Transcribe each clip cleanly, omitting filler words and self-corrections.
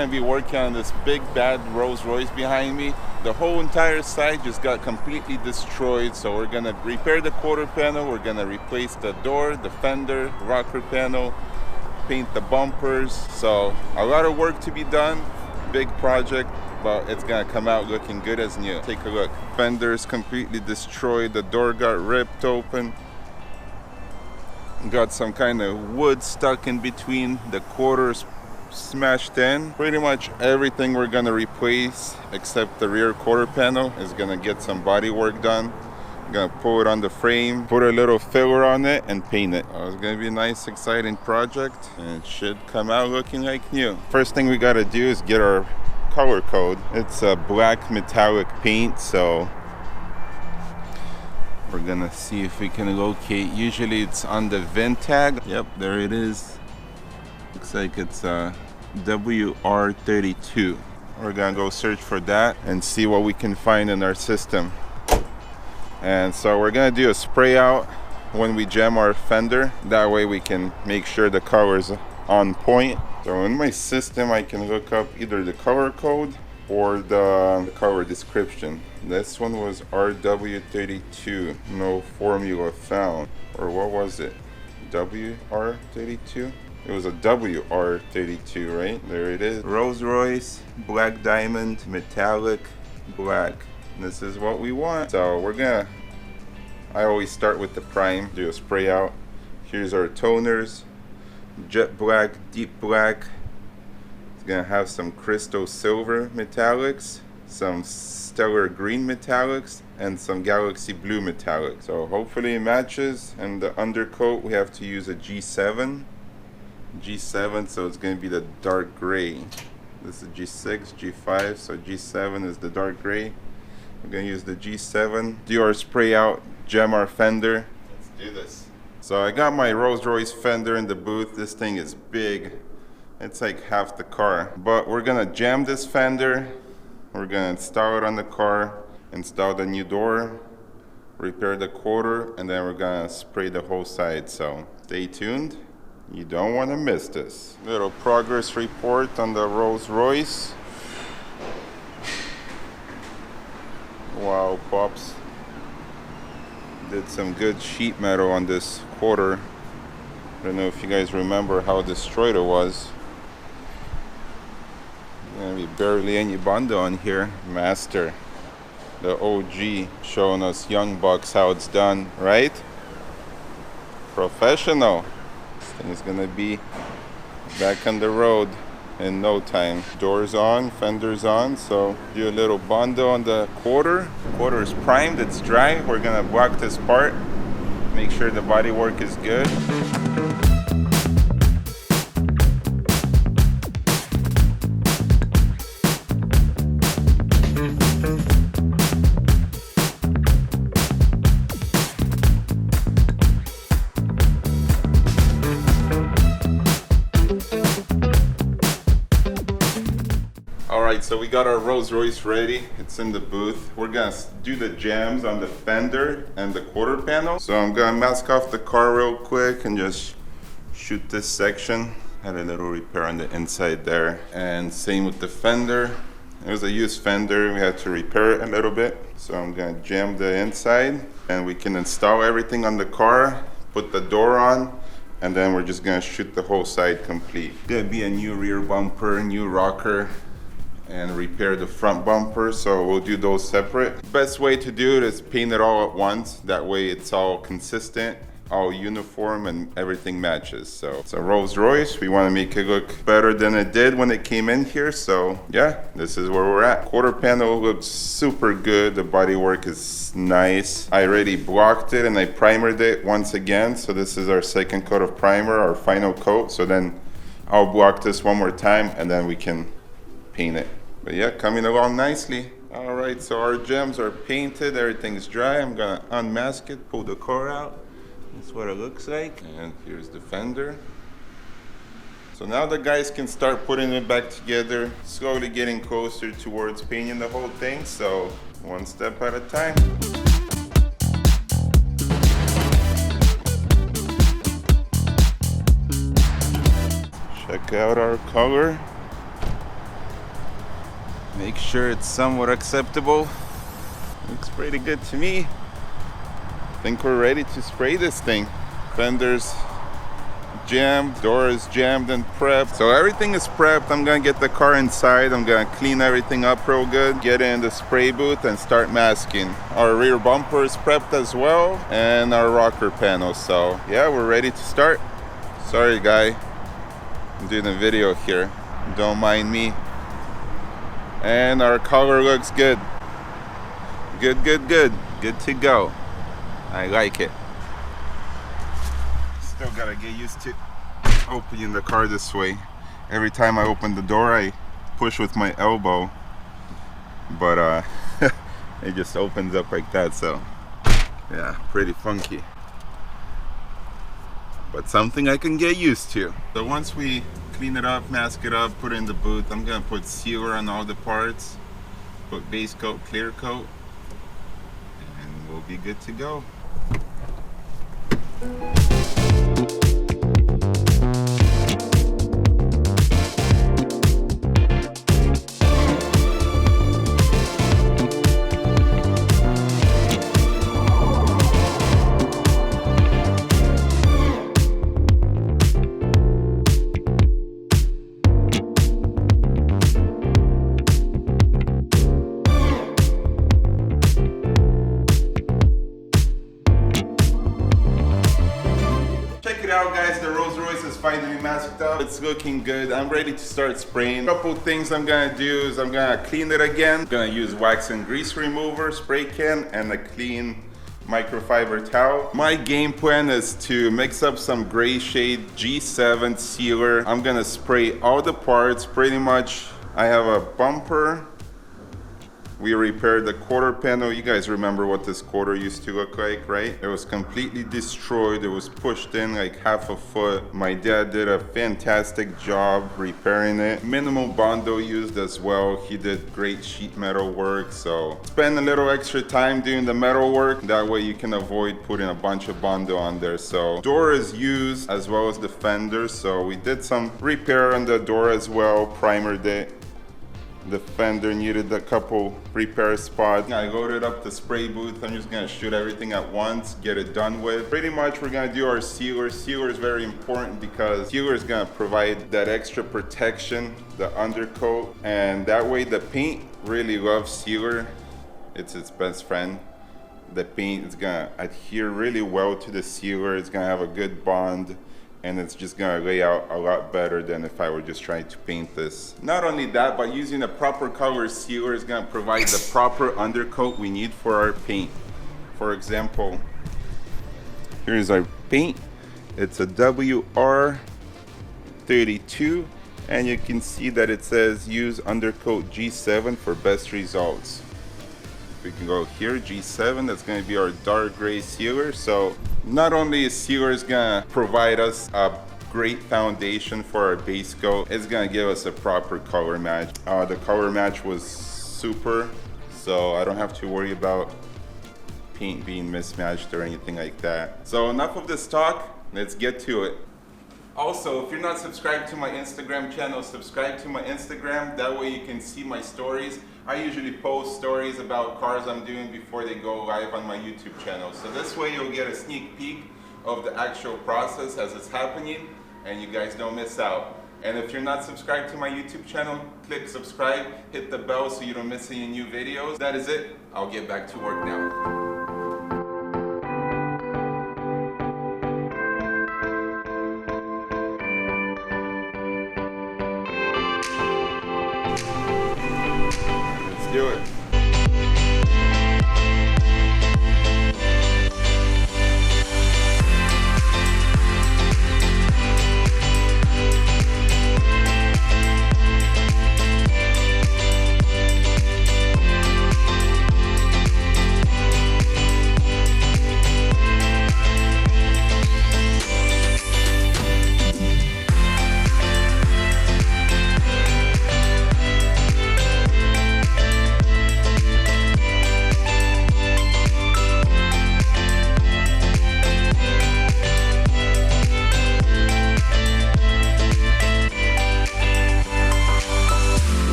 going to be working on this big bad Rolls-Royce behind me. The whole entire side just got completely destroyed, so we're going to repair the quarter panel. We're going to replace the door, the fender, rocker panel, paint the bumpers. So a lot of work to be done. Big project, but it's gonna come out looking good as new. Take a look. Fender's completely destroyed. The door got ripped open. Got some kind of wood stuck in between. The quarters smashed in. Pretty much everything we're gonna replace except the rear quarter panel is gonna get some body work done. I'm gonna pull it on the frame, put a little filler on it, and paint it. It's gonna be a nice, exciting project, and it should come out looking like new. First thing we gotta do is get our color code. It's a black metallic paint, so we're gonna see if we can locate. Usually it's on the VIN tag. Yep, there it is. Looks like it's WR32. We're gonna go search for that and see what we can find in our system. And so we're gonna do a spray out when we jam our fender. That way we can make sure the color is on point. So in my system I can look up either the color code or the color description. This one was RW32, no formula found. Or what was it? WR32? It was a WR32, right? There it is. Rolls-Royce, black diamond, metallic, black. This is what we want. So we're gonna, I always start with the prime, do a spray out. Here's our toners, jet black, deep black. It's gonna have some crystal silver metallics, some stellar green metallics, and some galaxy blue metallics. So hopefully it matches. And the undercoat, we have to use a G7. G7, so it's gonna be the dark gray. This is G6, G5, so G7 is the dark gray. We're gonna use the G7, do our spray out, jam our fender. Let's do this. So I got my Rolls-Royce fender in the booth. This thing is big. It's like half the car. But we're gonna jam this fender. We're gonna install it on the car, install the new door, repair the quarter, and then we're gonna spray the whole side. So stay tuned. You don't wanna miss this. Little progress report on the Rolls-Royce. Wow, Pops did some good sheet metal on this quarter. I don't know if you guys remember how destroyed it was. Gonna be barely any Bondo on here. Master, the OG, showing us young bucks how it's done, right? Professional. This thing is gonna be back on the road in no time. Doors on, fenders on, so do a little Bondo on the quarter. Quarter is primed, it's dry. We're gonna block this part, make sure the body work is good. Alright, so we got our Rolls-Royce ready. It's in the booth. We're gonna do the jams on the fender and the quarter panel. So I'm gonna mask off the car real quick and just shoot this section. Had a little repair on the inside there. And same with the fender. It was a used fender. We had to repair it a little bit. So I'm gonna jam the inside and we can install everything on the car, put the door on, and then we're just gonna shoot the whole side complete. Gonna be a new rear bumper, new rocker, and repair the front bumper, so we'll do those separate. Best way to do it is paint it all at once. That way it's all consistent, all uniform, and everything matches. So it's a Rolls-Royce. We want to make it look better than it did when it came in here. So yeah, this is where we're at. Quarter panel looks super good. The bodywork is nice. I already blocked it and I primered it once again. So this is our second coat of primer, our final coat. So then I'll block this one more time and then we can paint it. But yeah, coming along nicely. All right, so our gems are painted, everything's dry. I'm gonna unmask it, pull the core out. That's what it looks like. And here's the fender. So now the guys can start putting it back together, slowly getting closer towards painting the whole thing. So one step at a time. Check out our color. Make sure it's somewhat acceptable. Looks pretty good to me. I think we're ready to spray this thing. Fenders jammed, doors jammed and prepped. So everything is prepped. I'm gonna get the car inside. I'm gonna clean everything up real good, get in the spray booth and start masking. Our rear bumper is prepped as well, and our rocker panel. So yeah, we're ready to start. Sorry guy, I'm doing a video here. Don't mind me. And our color looks good. Good, good, good. Good to go. I like it. Still gotta get used to opening the car this way. Every time I open the door, I push with my elbow, but it just opens up like that. So yeah, pretty funky, but something I can get used to. So once we clean it up, mask it up, put it in the booth, I'm gonna put sealer on all the parts, put base coat, clear coat, and we'll be good to go. Out guys, the Rolls-Royce is finally masked up. It's looking good. I'm ready to start spraying. A couple things I'm gonna do is I'm gonna clean it again. I'm gonna use wax and grease remover, spray can, and a clean microfiber towel. My game plan is to mix up some gray shade G7 sealer. I'm gonna spray all the parts pretty much. I have a bumper. We repaired the quarter panel. You guys remember what this quarter used to look like, right? It was completely destroyed. It was pushed in like half a foot. My dad did a fantastic job repairing it. Minimal Bondo used as well. He did great sheet metal work. So spend a little extra time doing the metal work. That way you can avoid putting a bunch of Bondo on there. So door is used as well as the fenders. So we did some repair on the door as well, primered it. The fender needed a couple repair spots. I loaded up the spray booth. I'm just gonna shoot everything at once, get it done with. Pretty much we're gonna do our sealer. Sealer is very important because sealer is gonna provide that extra protection, the undercoat, and that way the paint really loves sealer. It's its best friend. The paint is gonna adhere really well to the sealer. It's gonna have a good bond, and it's just gonna lay out a lot better than if I were just trying to paint this. Not only that, but using a proper color sealer is gonna provide the proper undercoat we need for our paint. For example, here's our paint. It's a WR32, and you can see that it says use undercoat G7 for best results. We can go here, G7, that's gonna be our dark gray sealer. So not only is sealer is gonna provide us a great foundation for our base coat, it's gonna give us a proper color match. The color match was super, so I don't have to worry about paint being mismatched or anything like that. So enough of this talk, let's get to it. Also, if you're not subscribed to my Instagram channel, subscribe to my Instagram. That way you can see my stories. I usually post stories about cars I'm doing before they go live on my YouTube channel. So this way you'll get a sneak peek of the actual process as it's happening, and you guys don't miss out. And if you're not subscribed to my YouTube channel, click subscribe, hit the bell so you don't miss any new videos. That is it. I'll get back to work now. Do it.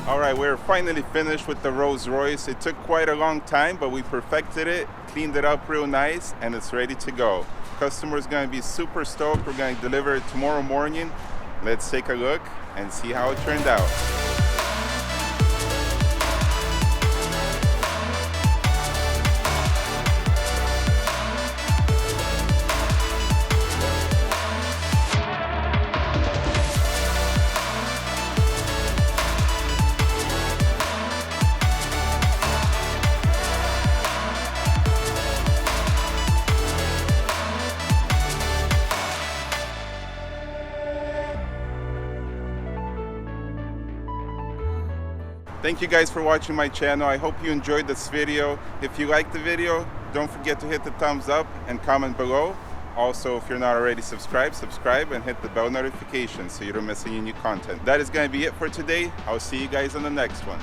Alright, we're finally finished with the Rolls-Royce. It took quite a long time, but we perfected it, cleaned it up real nice, and it's ready to go. Customer's gonna be super stoked. We're gonna deliver it tomorrow morning. Let's take a look and see how it turned out. Thank you guys for watching my channel. I hope you enjoyed this video. If you liked the video, don't forget to hit the thumbs up and comment below. Also, if you're not already subscribed, subscribe and hit the bell notification so you don't miss any new content. That is going to be it for today. I'll see you guys on the next one.